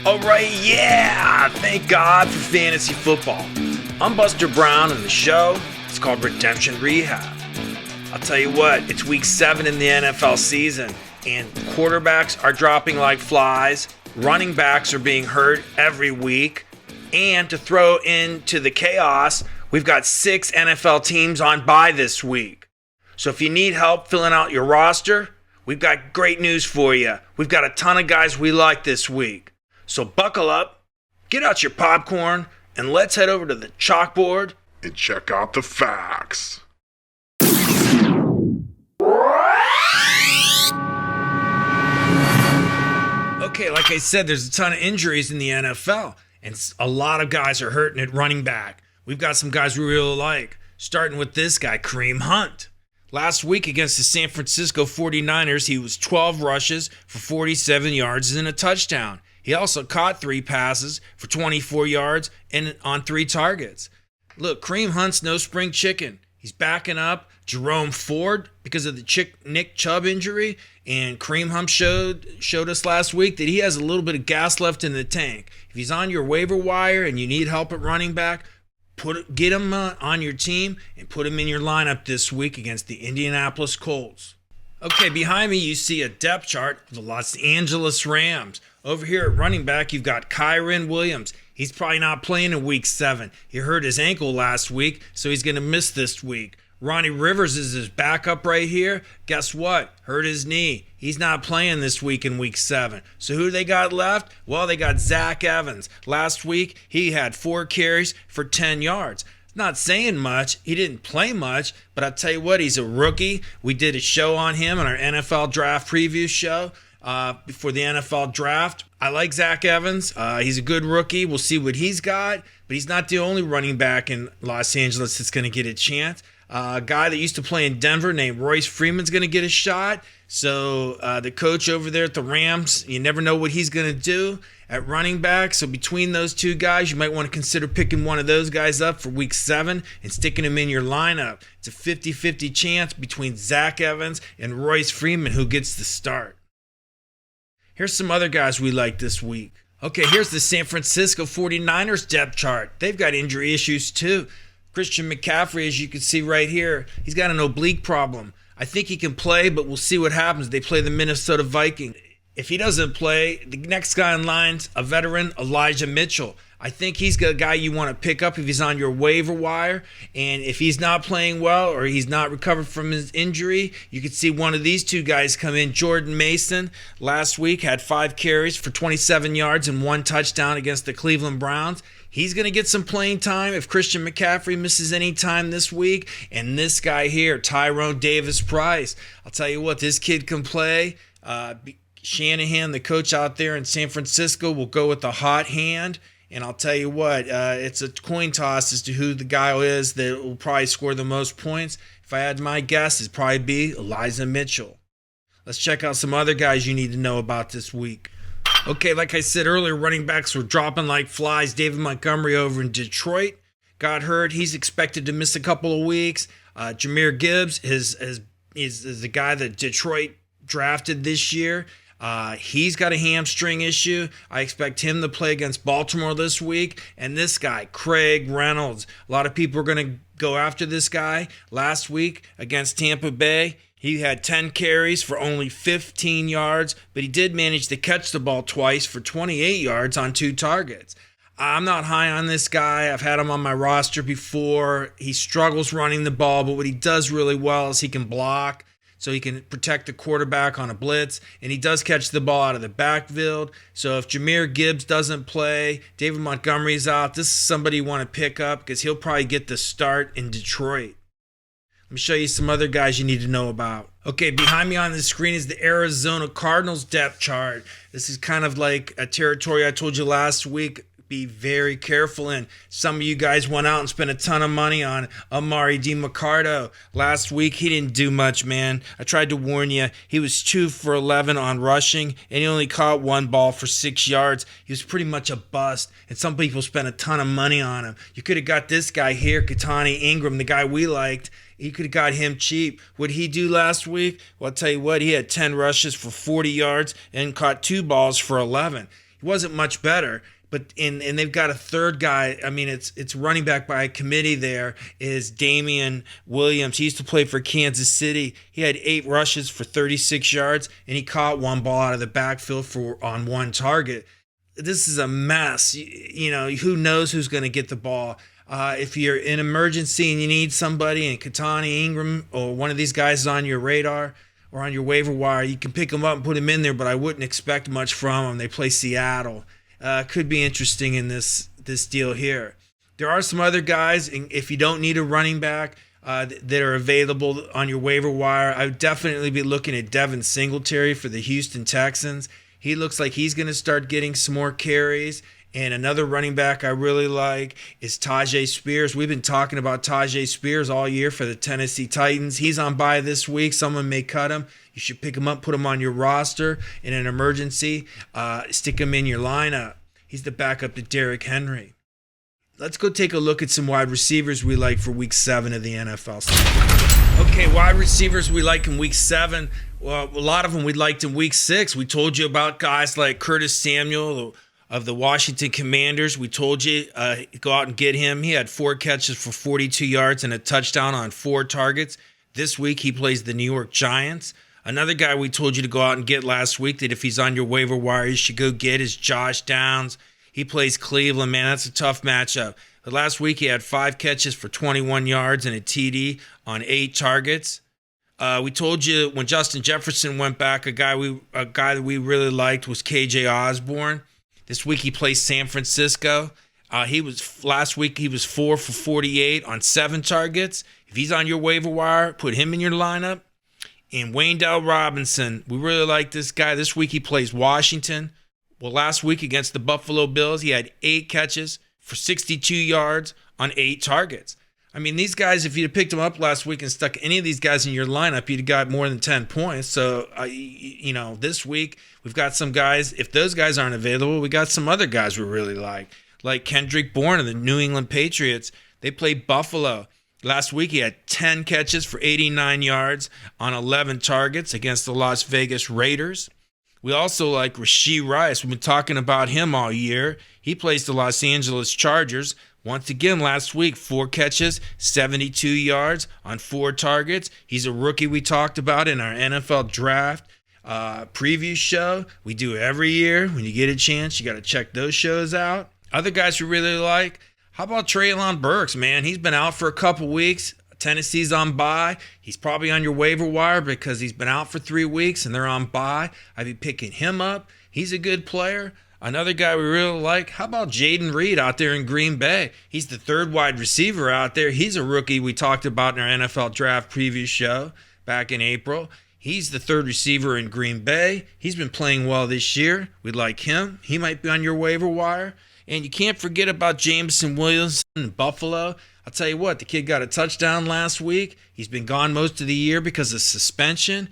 Alright, yeah! Thank God for fantasy football. I'm Buster Brown, and the show is called Redemption Rehab. I'll tell you what, it's week 7 in the NFL season, and quarterbacks are dropping like flies, running backs are being hurt every week, and to throw into the chaos, we've got 6 NFL teams on bye this week. So if you need help filling out your roster, we've got great news for you. We've got a ton of guys we like this week. So buckle up, get out your popcorn, and let's head over to the chalkboard and check out the facts. Okay, like I said, there's a ton of injuries in the NFL, and a lot of guys are hurting at running back. We've got some guys we really like, starting with this guy, Kareem Hunt. Last week against the San Francisco 49ers, he was 12 rushes for 47 yards and a touchdown. He also caught 3 passes for 24 yards and on 3 targets. Look, Kareem Hunt's no spring chicken. He's backing up Jerome Ford because of the Nick Chubb injury, and Kareem Hunt showed us last week that he has a little bit of gas left in the tank. If he's on your waiver wire and you need help at running back, get him on your team and put him in your lineup this week against the Indianapolis Colts. Okay, behind me you see a depth chart of the Los Angeles Rams. Over here at running back, you've got Kyren Williams. He's probably not playing in week 7. He hurt his ankle last week, so he's going to miss this week. Ronnie Rivers is his backup right here. Guess what? Hurt his knee. He's not playing this week in week 7. So who they got left? Well, they got Zach Evans. Last week, he had 4 carries for 10 yards. Not saying much. He didn't play much, but I'll tell you what, he's a rookie. We did a show on him on our NFL draft preview show before the NFL draft. I like Zach Evans. He's a good rookie. We'll see what he's got, but he's not the only running back in Los Angeles that's going to get a chance. A guy that used to play in Denver named Royce Freeman's going to get a shot. So the coach over there at the Rams, you never know what he's going to do at running back. So between those two guys, you might want to consider picking one of those guys up for week 7 and sticking him in your lineup. It's a 50-50 chance between Zach Evans and Royce Freeman who gets the start. Here's some other guys we like this week. Okay, here's the San Francisco 49ers depth chart. They've got injury issues too. Christian McCaffrey, as you can see right here, he's got an oblique problem. I think he can play, but we'll see what happens. They play the Minnesota Vikings. If he doesn't play, the next guy in line's a veteran, Elijah Mitchell. I think he's a guy you want to pick up if he's on your waiver wire. And if he's not playing well or he's not recovered from his injury, you could see one of these two guys come in. Jordan Mason last week had 5 carries for 27 yards and 1 touchdown against the Cleveland Browns. He's going to get some playing time if Christian McCaffrey misses any time this week. And this guy here, Tyrone Davis-Price, I'll tell you what, this kid can play. Shanahan, the coach out there in San Francisco, will go with the hot hand. And I'll tell you what, it's a coin toss as to who the guy is that will probably score the most points. If I had my guess, it'd probably be Elijah Mitchell. Let's check out some other guys you need to know about this week. Okay, like I said earlier, running backs were dropping like flies. David Montgomery over in Detroit got hurt. He's expected to miss a couple of weeks. Jahmyr Gibbs is the guy that Detroit drafted this year. He's got a hamstring issue. I expect him to play against Baltimore this week. And this guy, Craig Reynolds, a lot of people are going to go after this guy. Last week against Tampa Bay, he had 10 carries for only 15 yards, but he did manage to catch the ball twice for 28 yards on 2 targets. I'm not high on this guy. I've had him on my roster before. He struggles running the ball, but what he does really well is he can block, so he can protect the quarterback on a blitz, and he does catch the ball out of the backfield. So if Jahmyr Gibbs doesn't play, David Montgomery's out, this is somebody you want to pick up because he'll probably get the start in Detroit. Let me show you some other guys you need to know about. Okay, behind me on the screen is the Arizona Cardinals depth chart. This is kind of like a territory I told you last week. Be very careful in. Some of you guys went out and spent a ton of money on Amari DiMercato. Last week, he didn't do much, man. I tried to warn you. He was 2 for 11 on rushing, and he only caught 1 ball for 6 yards. He was pretty much a bust, and some people spent a ton of money on him. You could have got this guy here, Katani Ingram, the guy we liked. You could have got him cheap. What did he do last week? Well, I'll tell you what, he had 10 rushes for 40 yards and caught 2 balls for 11. He wasn't much better. But and they've got a third guy. I mean, it's running back by committee. There is Damian Williams. He used to play for Kansas City. He had 8 rushes for 36 yards, and he caught one ball out of the backfield on one target. This is a mess. You know, who knows who's going to get the ball? If you're in emergency and you need somebody, and Katani Ingram or one of these guys is on your radar or on your waiver wire, you can pick them up and put them in there. But I wouldn't expect much from them. They play Seattle. Could be interesting in this deal here. There are some other guys, if you don't need a running back, that are available on your waiver wire. I would definitely be looking at Devin Singletary for the Houston Texans. He looks like he's going to start getting some more carries. And another running back I really like is Tajay Spears. We've been talking about Tajay Spears all year for the Tennessee Titans. He's on bye this week. Someone may cut him. You should pick him up, put him on your roster in an emergency. Stick him in your lineup. He's the backup to Derrick Henry. Let's go take a look at some wide receivers we like for Week 7 of the NFL. Okay, wide receivers we like in Week 7. Well, a lot of them we liked in Week 6. We told you about guys like Curtis Samuel of the Washington Commanders. We told you go out and get him. He had 4 catches for 42 yards and a touchdown on 4 targets. This week he plays the New York Giants. Another guy we told you to go out and get last week that if he's on your waiver wire, you should go get is Josh Downs. He plays Cleveland, man. That's a tough matchup. But last week he had 5 catches for 21 yards and a TD on 8 targets. We told you when Justin Jefferson went back, a guy that we really liked was KJ Osborne. This week he plays San Francisco. Last week he was 4 for 48 on 7 targets. If he's on your waiver wire, put him in your lineup. And Wayndell Robinson, we really like this guy. This week he plays Washington. Well, last week against the Buffalo Bills, he had 8 catches for 62 yards on 8 targets. I mean, these guys, if you'd have picked them up last week and stuck any of these guys in your lineup, you'd have got more than 10 points. So, this week we've got some guys. If those guys aren't available, we got some other guys we really like Kendrick Bourne of the New England Patriots. They played Buffalo. Last week he had 10 catches for 89 yards on 11 targets against the Las Vegas Raiders. We also like Rashee Rice. We've been talking about him all year. He plays the Los Angeles Chargers. Once again, last week, 4 catches, 72 yards on 4 targets. He's a rookie we talked about in our NFL draft preview show. We do it every year. When you get a chance, you got to check those shows out. Other guys we really like, how about Treylon Burks, man? He's been out for a couple weeks. Tennessee's on bye. He's probably on your waiver wire because he's been out for 3 weeks and they're on bye. I'd be picking him up. He's a good player. Another guy we really like, how about Jaden Reed out there in Green Bay? He's the 3rd wide receiver out there. He's a rookie we talked about in our NFL draft preview show back in April. He's the 3rd receiver in Green Bay. He's been playing well this year. We like him. He might be on your waiver wire. And you can't forget about Jameson Williams in Buffalo. I'll tell you what, the kid got a touchdown last week. He's been gone most of the year because of suspension.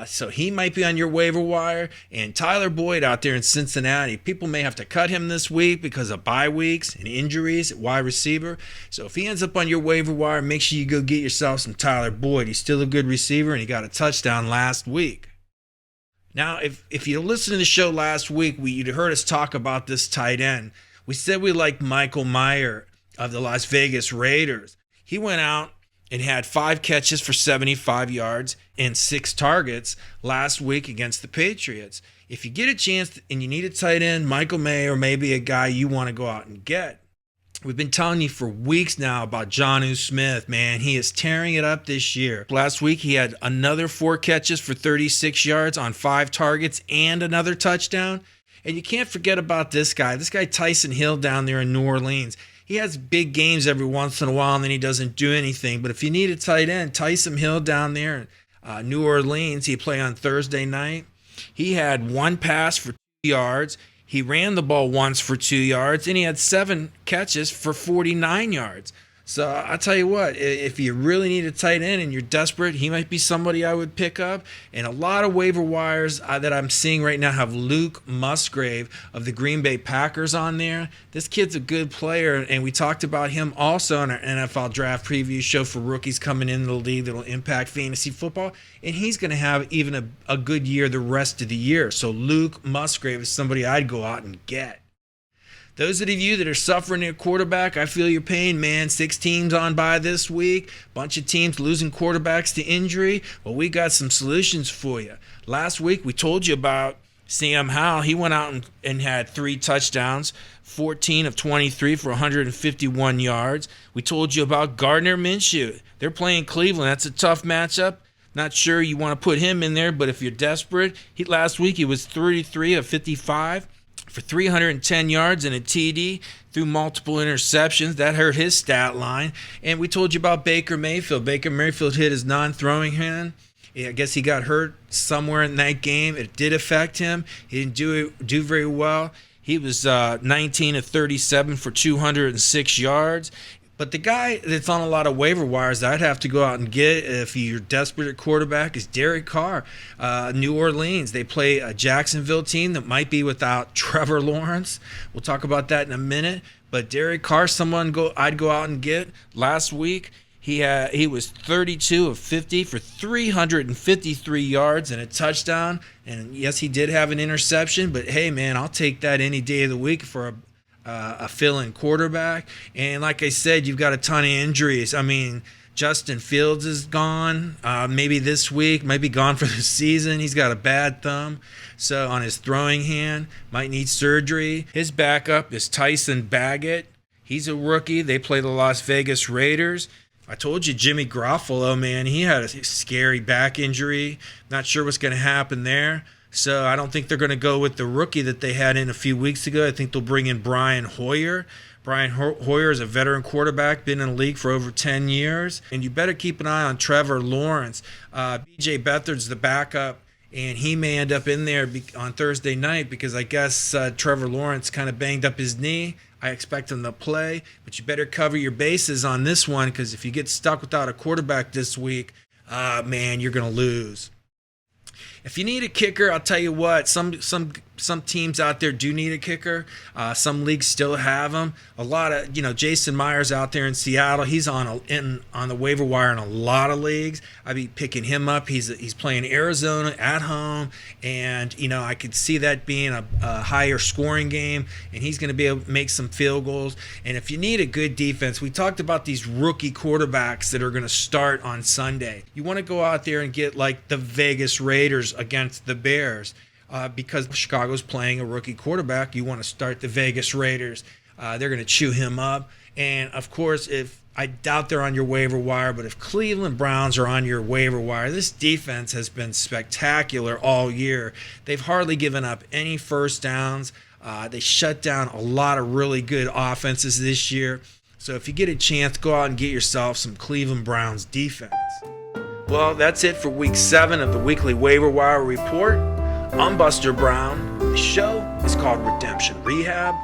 So he might be on your waiver wire. And Tyler Boyd out there in Cincinnati. People may have to cut him this week because of bye weeks and injuries at wide receiver. So if he ends up on your waiver wire, make sure you go get yourself some Tyler Boyd. He's still a good receiver and he got a touchdown last week. Now, if you listened to the show last week, you'd heard us talk about this tight end. We said we liked Michael Mayer of the Las Vegas Raiders. He went out and had 5 catches for 75 yards and 6 targets last week against the Patriots. If you get a chance and you need a tight end, Michael Mayer may be a guy you want to go out and get. We've been telling you for weeks now about Jonnu Smith, man. He is tearing it up this year. Last week, he had another 4 catches for 36 yards on 5 targets and another touchdown. And you can't forget about this guy. This guy Tyson Hill down there in New Orleans. He has big games every once in a while, and then he doesn't do anything. But if you need a tight end, Tyson Hill down there in New Orleans, he played on Thursday night. He had 1 pass for 2 yards. He ran the ball once for 2 yards, and he had 7 catches for 49 yards. So I tell you what, if you really need a tight end and you're desperate, he might be somebody I would pick up. And a lot of waiver wires that I'm seeing right now have Luke Musgrave of the Green Bay Packers on there. This kid's a good player, and we talked about him also in our NFL draft preview show for rookies coming into the league that will impact fantasy football. And he's going to have even a good year the rest of the year. So Luke Musgrave is somebody I'd go out and get. Those of you that are suffering at quarterback, I feel your pain, man. 6 teams on by this week. Bunch of teams losing quarterbacks to injury. Well, we got some solutions for you. Last week, we told you about Sam Howell. He went out and had 3 touchdowns, 14 of 23 for 151 yards. We told you about Gardner Minshew. They're playing Cleveland. That's a tough matchup. Not sure you want to put him in there, but if you're desperate, last week he was 33 of 55. For 310 yards and a TD through multiple interceptions. That hurt his stat line. And we told you about Baker Mayfield. Baker Mayfield hit his non-throwing hand. I guess he got hurt somewhere in that game. It did affect him. He didn't do very well. He was 19 of 37 for 206 yards. But the guy that's on a lot of waiver wires that I'd have to go out and get if you're desperate at quarterback is Derek Carr. New Orleans, they play a Jacksonville team that might be without Trevor Lawrence. We'll talk about that in a minute. But Derek Carr, I'd go out and get. Last week, he was 32 of 50 for 353 yards and a touchdown. And yes, he did have an interception. But hey, man, I'll take that any day of the week for a fill-in quarterback. And like I said, you've got a ton of injuries. I mean, Justin Fields is gone. Maybe this week, might be gone for the season. He's got a bad thumb, so on his throwing hand, might need surgery. His backup is Tyson Baggett. He's a rookie. They play the Las Vegas Raiders. I told you Jimmy Garoppolo, man, he had a scary back injury. Not sure what's going to happen there. So I don't think they're going to go with the rookie that they had in a few weeks ago. I think they'll bring in Brian Hoyer. Brian Hoyer is a veteran quarterback, been in the league for over 10 years. And you better keep an eye on Trevor Lawrence. B.J. Beathard's the backup, and he may end up in there on Thursday night because I guess Trevor Lawrence kind of banged up his knee. I expect him to play, but you better cover your bases on this one because if you get stuck without a quarterback this week, man, you're going to lose. If you need a kicker, I'll tell you what, some teams out there do need a kicker. Some leagues still have them. A lot of, Jason Myers out there in Seattle, he's on the waiver wire in a lot of leagues. I'd be picking him up. He's playing Arizona at home, and I could see that being a higher scoring game, and he's going to be able to make some field goals. And if you need a good defense, we talked about these rookie quarterbacks that are going to start on Sunday. You want to go out there and get like the Vegas Raiders against the Bears. Because Chicago's playing a rookie quarterback, you want to start the Vegas Raiders. They're going to chew him up. And, of course, I doubt they're on your waiver wire, but if Cleveland Browns are on your waiver wire, this defense has been spectacular all year. They've hardly given up any first downs. They shut down a lot of really good offenses this year. So if you get a chance, go out and get yourself some Cleveland Browns defense. Well, that's it for Week 7 of the Weekly Waiver Wire Report. I'm Buster Brown. The show is called Redemption Rehab.